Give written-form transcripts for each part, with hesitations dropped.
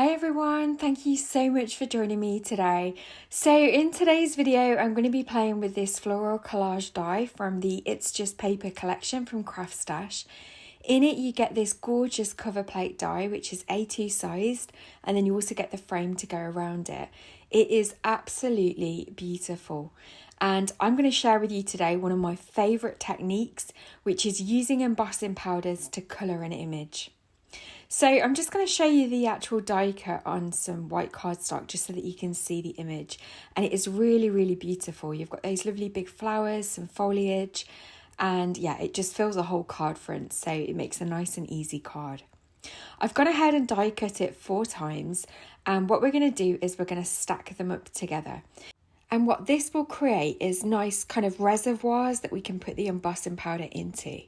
Hi everyone, thank you so much for joining me today. So in today's video, I'm going to be playing with this Floral Collage die from the It's Just Paper collection from Craft Stash. In it, you get this gorgeous cover plate die, which is A2 sized, and then you also get the frame to go around it. It is absolutely beautiful. And I'm going to share with you today one of my favourite techniques, which is using embossing powders to colour an image. So I'm just going to show you the actual die cut on some white cardstock just so that you can see the image. And it is really, really beautiful. You've got those lovely big flowers, some foliage, and yeah, it just fills a whole card front. So it makes a nice and easy card. I've gone ahead and die cut it 4 times. And what we're going to do is we're going to stack them up together. And what this will create is nice kind of reservoirs that we can put the embossing powder into.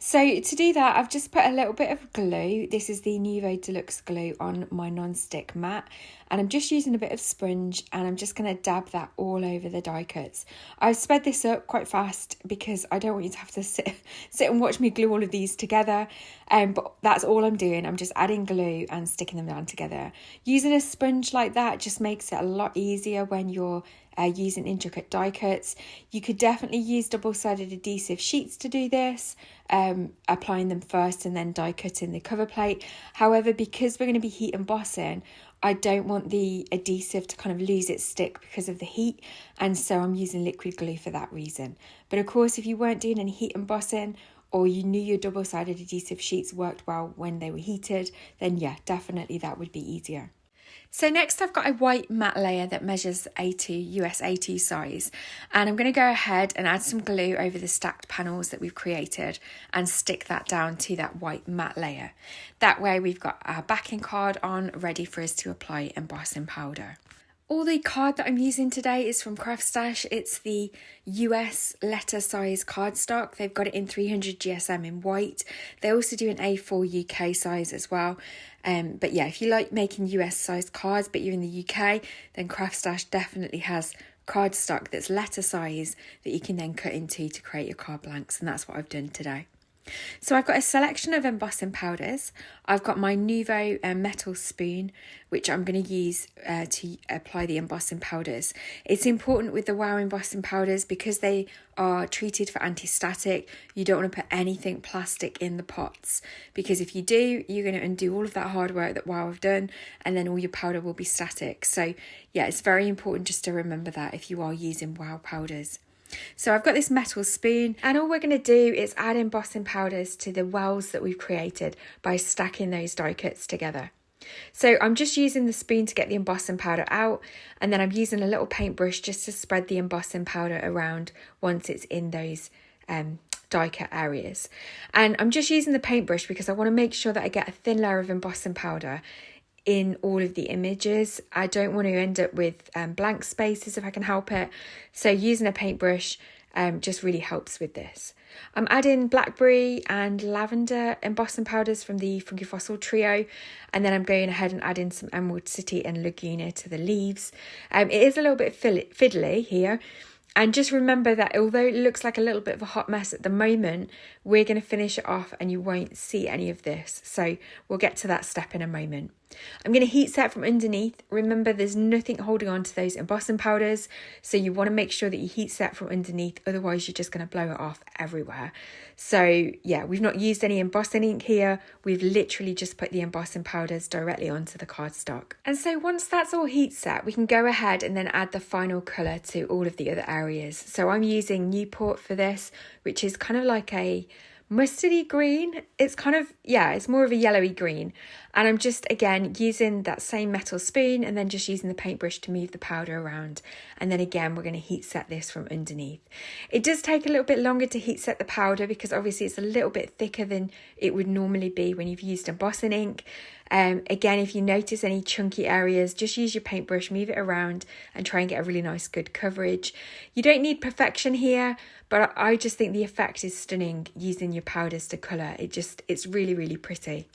So to do that, I've just put a little bit of glue. This is the Nuvo Deluxe glue on my non-stick mat. And I'm just using a bit of sponge and I'm just going to dab that all over the die cuts. I've sped this up quite fast because I don't want you to have to sit and watch me glue all of these together. But that's all I'm doing. I'm just adding glue and sticking them down together. Using a sponge like that just makes it a lot easier when you're using intricate die cuts. You could definitely use double-sided adhesive sheets to do this, applying them first and then die cutting the cover plate. However, because we're going to be heat embossing, I don't want the adhesive to kind of lose its stick because of the heat, and so I'm using liquid glue for that reason. But of course, if you weren't doing any heat embossing or you knew your double-sided adhesive sheets worked well when they were heated, then yeah, definitely that would be easier. So next I've got a white matte layer that measures A2, US A2 size, and I'm going to go ahead and add some glue over the stacked panels that we've created and stick that down to that white matte layer. That way we've got our backing card on ready for us to apply embossing powder. All the card that I'm using today is from Craft Stash. It's the US letter size cardstock. They've got it in 300 GSM in white. They also do an A4 UK size as well. But yeah, if you like making US sized cards but you're in the UK, then Craft Stash definitely has cardstock that's letter size that you can then cut into to create your card blanks, and that's what I've done today. So I've got a selection of embossing powders. I've got my Nuvo metal spoon, which I'm going to use to apply the embossing powders. It's important with the WOW embossing powders because they are treated for anti-static. You don't want to put anything plastic in the pots, because if you do, you're going to undo all of that hard work that WOW have done, and then all your powder will be static. So yeah, it's very important just to remember that if you are using WOW powders. So I've got this metal spoon, and all we're going to do is add embossing powders to the wells that we've created by stacking those die cuts together. So I'm just using the spoon to get the embossing powder out, and then I'm using a little paintbrush just to spread the embossing powder around once it's in those die cut areas. And I'm just using the paintbrush because I want to make sure that I get a thin layer of embossing powder in all of the images. I don't want to end up with blank spaces if I can help it. So using a paintbrush just really helps with this. I'm adding Blackberry and Lavender embossing powders from the Floral Trio, and then I'm going ahead and adding some Emerald City and Laguna to the leaves. It is a little bit fiddly here. And just remember that although it looks like a little bit of a hot mess at the moment, we're going to finish it off and you won't see any of this. So we'll get to that step in a moment. I'm going to heat set from underneath. Remember, there's nothing holding on to those embossing powders, so you want to make sure that you heat set from underneath, otherwise you're just going to blow it off everywhere. So yeah, we've not used any embossing ink here. We've literally just put the embossing powders directly onto the cardstock. And so once that's all heat set, we can go ahead and then add the final colour to all of the other areas. So I'm using Newport for this, which is kind of like a mustardy green. It's kind of, yeah, it's more of a yellowy green. And I'm just, again, using that same metal spoon and then just using the paintbrush to move the powder around. And then again, we're going to heat set this from underneath. It does take a little bit longer to heat set the powder because obviously it's a little bit thicker than it would normally be when you've used embossing ink. Again, if you notice any chunky areas, just use your paintbrush, move it around and try and get a really nice good coverage. You don't need perfection here, but I just think the effect is stunning using your powders to colour. It's really, really pretty.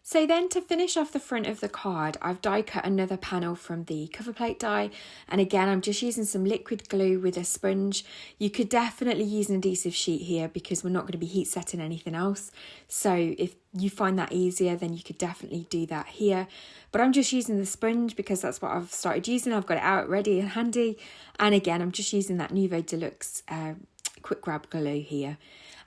So then to finish off the front of the card, I've die cut another panel from the cover plate die. And again, I'm just using some liquid glue with a sponge. You could definitely use an adhesive sheet here because we're not going to be heat setting anything else. So if you find that easier, then you could definitely do that here. But I'm just using the sponge because that's what I've started using. I've got it out ready and handy. And again, I'm just using that Nouveau Deluxe quick grab glue here.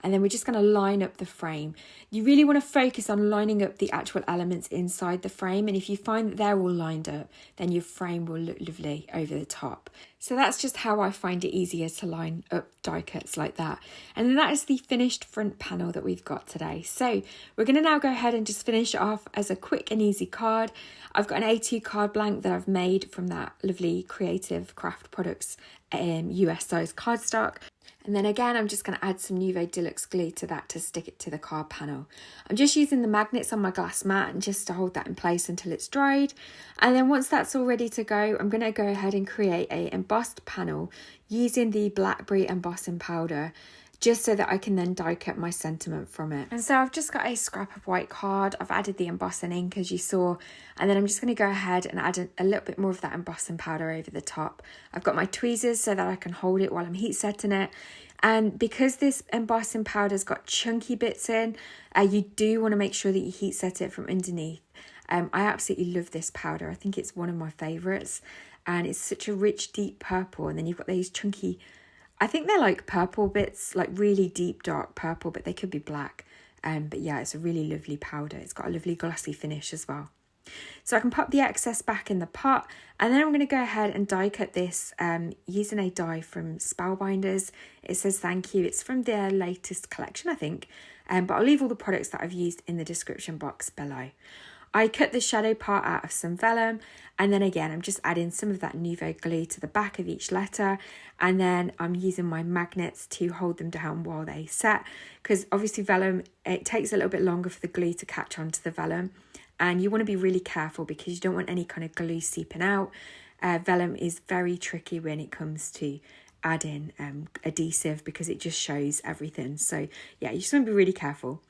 And then we're just going to line up the frame. You really want to focus on lining up the actual elements inside the frame. And if you find that they're all lined up, then your frame will look lovely over the top. So that's just how I find it easier to line up die cuts like that. And then that is the finished front panel that we've got today. So we're going to now go ahead and just finish it off as a quick and easy card. I've got an A2 card blank that I've made from that lovely Creative Craft Products US size cardstock. And then again, I'm just going to add some Nouveau Deluxe glue to that to stick it to the card panel. I'm just using the magnets on my glass mat and just to hold that in place until it's dried. And then once that's all ready to go, I'm going to go ahead and create a embossed panel using the Blackberry embossing powder, just so that I can then die cut my sentiment from it. And so I've just got a scrap of white card. I've added the embossing ink as you saw, and then I'm just going to go ahead and add a little bit more of that embossing powder over the top. I've got my tweezers so that I can hold it while I'm heat setting it. And because this embossing powder's got chunky bits in, you do want to make sure that you heat set it from underneath. I absolutely love this powder. I think it's one of my favourites, and it's such a rich deep purple, and then you've got these chunky, I think they're like purple bits, like really deep dark purple, but they could be black. But yeah, it's a really lovely powder. It's got a lovely glossy finish as well. So I can pop the excess back in the pot, and then I'm going to go ahead and die cut this using a die from Spellbinders. It says thank you. It's from their latest collection, I think, but I'll leave all the products that I've used in the description box below. I cut the shadow part out of some vellum, and then again I'm just adding some of that Nouveau glue to the back of each letter, and then I'm using my magnets to hold them down while they set, because obviously vellum, it takes a little bit longer for the glue to catch onto the vellum, and you want to be really careful because you don't want any kind of glue seeping out. Vellum is very tricky when it comes to adding adhesive because it just shows everything. So yeah, you just want to be really careful.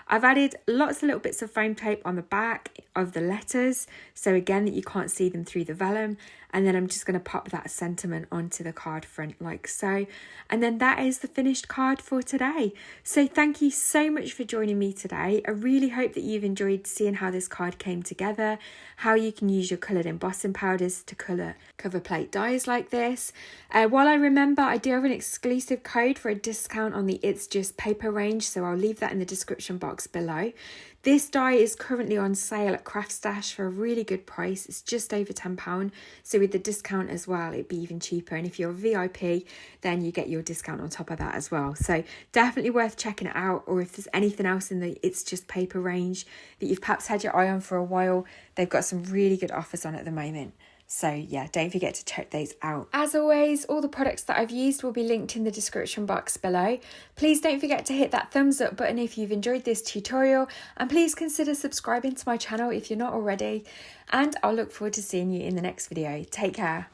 I've added lots of little bits of foam tape on the back of the letters, so again that you can't see them through the vellum, and then I'm just going to pop that sentiment onto the card front like so, and then that is the finished card for today. So thank you so much for joining me today. I really hope that you've enjoyed seeing how this card came together, how you can use your coloured embossing powders to colour cover plate dies like this. While I remember, I do have an exclusive code for a discount on the It's Just paper range, so I'll leave that in the description box below. This die is currently on sale at Craft Stash for a really good price. It's just over £10, so with the discount as well it'd be even cheaper, and if you're a VIP then you get your discount on top of that as well. So definitely worth checking it out, or if there's anything else in the It's Just paper range that you've perhaps had your eye on for a while, they've got some really good offers on at the moment. So yeah, don't forget to check those out. As always, all the products that I've used will be linked in the description box below. Please don't forget to hit that thumbs up button if you've enjoyed this tutorial, and please consider subscribing to my channel if you're not already. And I'll look forward to seeing you in the next video. Take care.